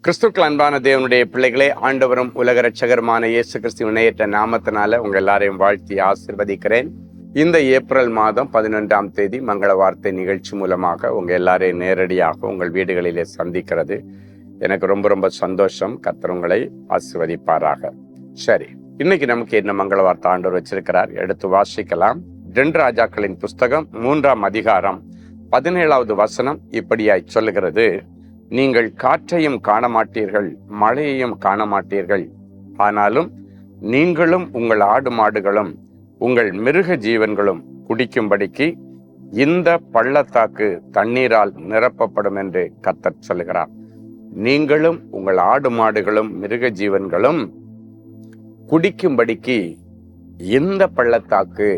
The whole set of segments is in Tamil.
கிறிஸ்துக்கள் அன்பான தேவனுடைய பிள்ளைகளே, ஆண்டவரும் உலக ரட்சகருமான இயேசு கிறிஸ்து இணையற்ற நாமத்தினால உங்க எல்லாரையும் வாழ்த்தி ஆசீர்வதிக்கிறேன். இந்த ஏப்ரல் மாதம் 11ஆம் தேதி மங்கள வார்த்தை நிகழ்ச்சி மூலமாக உங்க எல்லாரையும் நேரடியாக உங்கள் வீடுகளிலே சந்திக்கிறது எனக்கு ரொம்ப ரொம்ப சந்தோஷம். கர்த்தர் உங்களை ஆசீர்வதிப்பாராக. சரி, இன்னைக்கு நமக்கு என்ன மங்கள வார்த்தை ஆண்டவர் வச்சிருக்கிறார், எடுத்து வாசிக்கலாம். 2 ராஜாக்களின் புஸ்தகம் 3ஆம் அதிகாரம் 17வது வசனம் இப்படியாய் சொல்லுகிறது: நீங்கள் காற்றையும் காண மாட்டீர்கள், மழையையும் காண மாட்டீர்கள், ஆனாலும் நீங்களும் உங்கள் ஆடு மாடுகளும் உங்கள் மிருக ஜீவன்களும் குடிக்கும்படிக்கு இந்த பள்ளத்தாக்கு தண்ணீரால் நிரப்பப்படும் என்று கர்த்தர் சொல்லுகிறார். நீங்களும் உங்கள் ஆடு மாடுகளும் மிருக ஜீவன்களும் குடிக்கும்படிக்கு இந்த பள்ளத்தாக்கு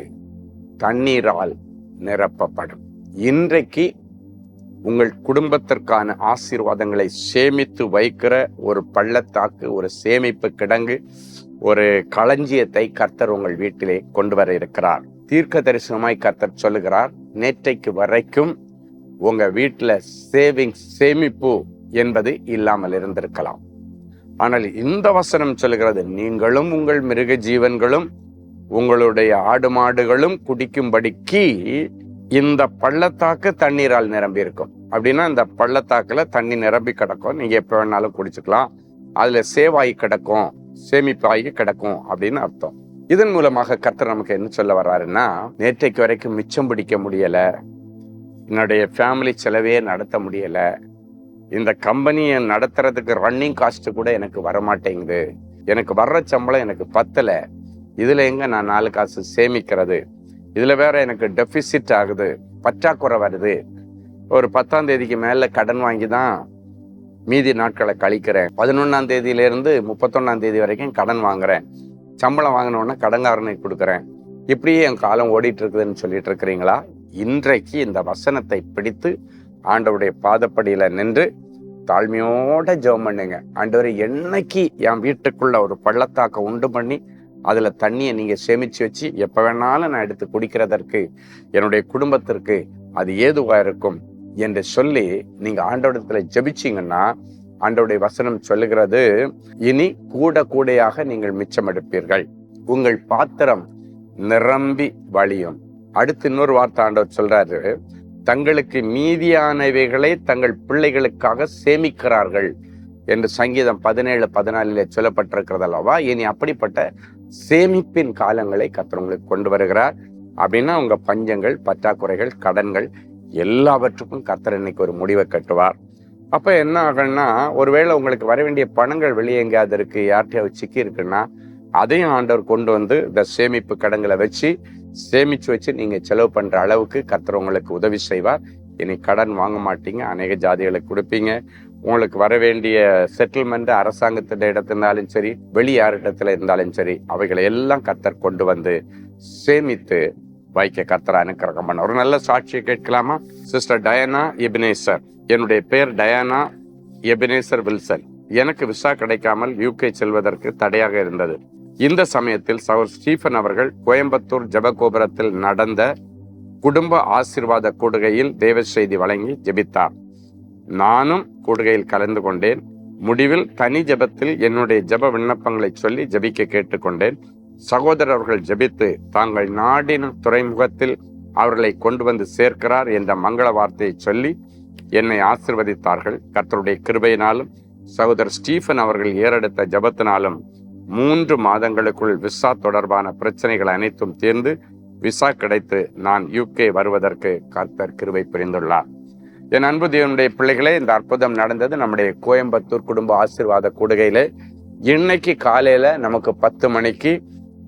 தண்ணீரால் நிரப்பப்படும். இன்றைக்கு உங்கள் குடும்பத்திற்கான ஆசீர்வாதங்களை சேமித்து வைக்கிற ஒரு பள்ளத்தாக்கு, ஒரு சேமிப்பு கிடங்கு, ஒரு களஞ்சியத்தை கர்த்தர் உங்கள் வீட்டிலே கொண்டு வர இருக்கிறார். தீர்க்க தரிசனமாய் கர்த்தர் சொல்லுகிறார், நேற்றைக்கு வரைக்கும் உங்க வீட்டில் சேமிப்பு என்பது இல்லாமல் இருந்திருக்கலாம். ஆனால் இந்த வசனம் சொல்லுகிறது, நீங்களும் உங்கள் மிருக ஜீவன்களும் உங்களுடைய ஆடு மாடுகளும் குடிக்கும்படிக்கு இந்த பள்ளத்தாக்கு தண்ணீரால் நிரம்பி இருக்கும். அப்படின்னா இந்த பள்ளத்தாக்குல தண்ணி நிரம்பி கிடக்கும், நீங்க எப்ப வேணாலும் குடிச்சுக்கலாம். அதுல சேவாயி கிடக்கும், சேமிப்பாகி கிடக்கும் அப்படின்னு அர்த்தம். இதன் மூலமாக கர்த்தர் நமக்கு என்ன சொல்ல வர்றாருன்னா, நேற்றைக்கு வரைக்கும் மிச்சம் பிடிக்க முடியல, என்னுடைய ஃபேமிலி செலவே நடத்த முடியல, இந்த கம்பெனியை நடத்துறதுக்கு ரன்னிங் காஸ்ட் கூட எனக்கு வரமாட்டேங்குது, எனக்கு வர்ற சம்பளம் எனக்கு பத்தல, இதுல எங்க நான் 4 காசு சேமிக்கிறது, இதுல வேற எனக்கு டெபிசிட் ஆகுது, பற்றாக்குறை வருது, ஒரு 10ஆம் தேதிக்கு மேல கடன் வாங்கி தான் மீதி நாட்களை கழிக்கிறேன், 11ஆம் தேதியிலிருந்து 31ஆம் தேதி வரைக்கும் கடன் வாங்குறேன், சம்பளம் வாங்கினோன்னா கடன்காரனுக்கு கொடுக்குறேன், இப்படியே என் காலம் ஓடிட்டு இருக்குதுன்னு சொல்லிட்டு இருக்கிறீங்களா? இன்றைக்கு இந்த வசனத்தை பிடித்து ஆண்டவருடைய பாதப்படியில நின்று தாழ்மையோட ஜெபம் பண்ணுங்க. ஆண்டவரே, என்னைக்கு என் வீட்டுக்குள்ள ஒரு பள்ளத்தாக்க உண்டு பண்ணி அதுல தண்ணியை நீங்க சேமிச்சு வச்சு எப்ப வேணாலும் நான் எடுத்து குடிக்கிறதற்கு, என்னுடைய குடும்பத்திற்கு அது ஏதுவா இருக்கும் என்று சொல்லி நீங்க ஆண்டவரிடத்துல ஜெபிச்சீங்கன்னா, ஆண்டவருடைய வசனம் சொல்லுகிறது, இனி கூடையாக நீங்கள் மிச்சம் எடுப்பீர்கள், உங்கள் பாத்திரம் நிரம்பி வழியும். அடுத்து இன்னொரு வார்த்தை ஆண்டவர் சொல்றாரு, தங்களுக்கு மீதியானவைகளை தங்கள் பிள்ளைகளுக்காக சேமிக்கிறார்கள் என்று சங்கீதம் 17:14 சொல்லப்பட்டிருக்கிறது அல்லவா? இனி அப்படிப்பட்ட சேமிப்பின் காலங்களை கர்த்தர் உங்களுக்கு கொண்டு வருகிறார். அப்படின்னா உங்க பஞ்சங்கள், பற்றாக்குறைகள், கடன்கள் எல்லாவற்றுக்கும் கர்த்தர் இன்னைக்கு ஒரு முடிவை கட்டுவார். அப்ப என்ன ஆகும்னா, ஒருவேளை உங்களுக்கு வர வேண்டிய பணங்கள் வெளியே எங்கேயாவது இருக்கு, யார்கிட்டயாவது சிக்கி இருக்குன்னா, அதையும் ஆண்டவர் கொண்டு வந்து இந்த சேமிப்பு கடன்களை வச்சு சேமிச்சு வச்சு நீங்க செலவு பண்ற அளவுக்கு கர்த்தர் உங்களுக்கு உதவி செய்வார். இனி கடன் வாங்க மாட்டீங்க, அநேக ஜாதிகளுக்கு கொடுப்பீங்க. உங்களுக்கு வர வேண்டிய செட்டில்மெண்ட் அரசாங்கத்திட்ட இடத்திருந்தாலும் சரி, வெளி யாரிடத்துல இருந்தாலும் சரி, அவைகளை எல்லாம் கர்த்தர் கொண்டு வந்து சேமித்து வைக்க கர்த்தர் அனுக்கிரகம் பண்ண. ஒரு நல்ல சாட்சியை கேட்கலாமா? Sister Diana Ebenezer. என்னுடைய பேர் டயானா எபினேசர் வில்சன். எனக்கு விசா கிடைக்காமல் UK செல்வதற்கு தடையாக இருந்தது. இந்த சமயத்தில் சகோதரர் ஸ்டீஃபன் அவர்கள் கோயம்புத்தூர் ஜெபகோபுரத்தில் நடந்த குடும்ப ஆசீர்வாத கூடுகையில் தேவ செய்தி வழங்கி ஜெபித்தார். நானும் கூடுகையில் கலந்து கொண்டேன். முடிவில் தனி ஜெபத்தில் என்னுடைய ஜெப விண்ணப்பங்களை சொல்லி ஜெபிக்க கேட்டுக்கொண்டேன். சகோதரர்கள் ஜெபித்து தாங்கள் நாடின துறைமுகத்தில் அவர்களை கொண்டு வந்து சேர்க்கிறார் என்ற மங்கள வார்த்தையை சொல்லி என்னை ஆசீர்வதித்தார்கள். கர்த்தருடைய கிருபையினாலும் சகோதரர் ஸ்டீஃபன் அவர்கள் ஏறெடுத்த ஜெபத்தினாலும் 3 மாதங்களுக்குள் விசா தொடர்பான பிரச்சனைகள் அனைத்தும் தீர்ந்து விசா கிடைத்து நான் UK வருவதற்கு கர்த்தர் கிருபை புரிந்துள்ளார். என் அன்பு தேவனுடைய பிள்ளைகளே, இந்த அற்புதம் நடந்தது நம்முடைய கோயம்புத்தூர் குடும்ப ஆசீர்வாத கூடுகையில. இன்னைக்கு காலையில நமக்கு 10 மணிக்கு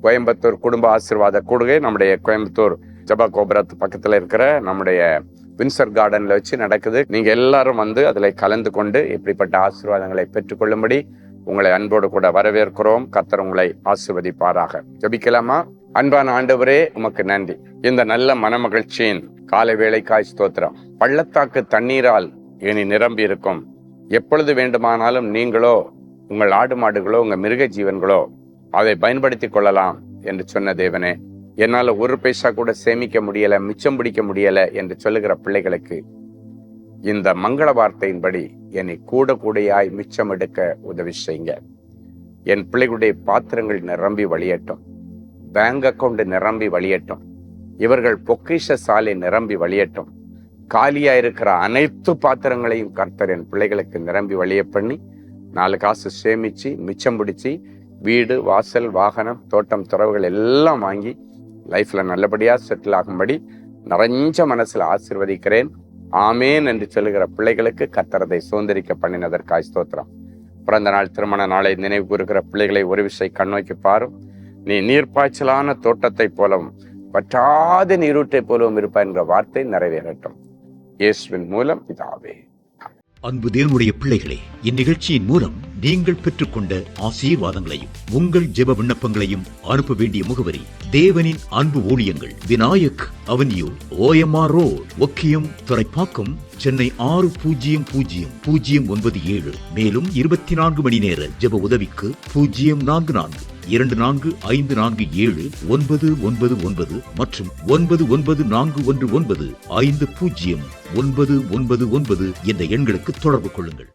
கோயம்புத்தூர் குடும்ப ஆசீர்வாத கூடுகை நம்முடைய கோயம்புத்தூர் ஜப கோபுரத்து பக்கத்துல இருக்கிற நம்முடைய வின்சர் கார்டன்ல வச்சு நடக்குது. நீங்க எல்லாரும் வந்து அதுல கலந்து கொண்டு இப்படிப்பட்ட ஆசீர்வாதங்களை பெற்றுக்கொள்ளும்படி உங்களை அன்போடு கூட வரவேற்கிறோம். கர்த்தர் உங்களை ஆசீர்வதிப்பாராக. ஜெபிக்கலாமா? அன்பான ஆண்டவரே, உமக்கு நன்றி. இந்த நல்ல மனமகிழ்ச்சியின் காலை வேளைக்காய் ஸ்தோத்திரம். பள்ளத்தாக்கு தண்ணீரால் இனி நிரம்பி இருக்கும். எப்பொழுது வேண்டுமானாலும் நீங்களோ உங்கள் ஆடு மாடுகளோ உங்க மிருக ஜீவன்களோ அதை பயன்படுத்தி கொள்ளலாம் என்று சொன்ன தேவனே, என்னால ஒரு பைசா கூட சேமிக்க முடியல, மிச்சம் பிடிக்க முடியல என்று சொல்லுகிற பிள்ளைகளுக்கு இந்த மங்கள வார்த்தையின்படி என்னை கூட கூடையாய் மிச்சம் எடுக்க உதவி செய்யுங்க. என் பிள்ளைகளுடைய பாத்திரங்கள் நிரம்பி வழியட்டும், பேங்க் அக்கௌண்ட் நிரம்பி வழியட்டும், இவர்கள் பொக்கிஷ சாலை நிரம்பி வழியட்டும். காலியா இருக்கிற அனைத்து பாத்திரங்களையும் கர்த்தர் என் பிள்ளைகளுக்கு நிரம்பி வழிய பண்ணி 4 காசு சேமிச்சு மிச்சம் பிடிச்சி வீடு, வாசல், வாகனம், தோட்டம், துறவுகள் எல்லாம் வாங்கி லைஃப்ல நல்லபடியா செட்டில் ஆகும்படி நிறைஞ்ச மனசுல ஆசீர்வதிக்கிறேன். ஆமேன் என்று சொல்லுகிற பிள்ளைகளுக்கு கர்த்தரதை சுதந்திரிக்க பண்ணினதற்காய் ஸ்தோத்திரம். பிறந்த நாள், திருமண நாளை நினைவு கூறுகிற பிள்ளைகளை ஒரு விஷயம் கண்ணோக்கி பாரும். நீ நீர்ப்பாய்ச்சலான தோட்டத்தை போலவும் வற்றாத நீரூற்றை போலவும் இருப்பாய் என்ற வார்த்தை நிறைவேறட்டும். இயேசுவின் மூலம் பிதாவே. அன்பு தேவனுடைய பிள்ளைகளே, இந்நிகழ்ச்சியின் மூலம் நீங்கள் பெற்றுக்கொண்ட ஆசீர்வாதங்களையும் உங்கள் ஜெப விண்ணப்பங்களையும் அனுப்ப வேண்டிய முகவரி: தேவனின் அன்பு ஊழியங்கள், Vinayak avenue, OMR road, Okkiyam, Thoraipakkam, Chennai 600097. மேலும் 24 மணி நேர ஜெப உதவிக்கு 044-24547-999 மற்றும் 9941150999 என்ற எண்களுக்கு தொடர்பு கொள்ளுங்கள்.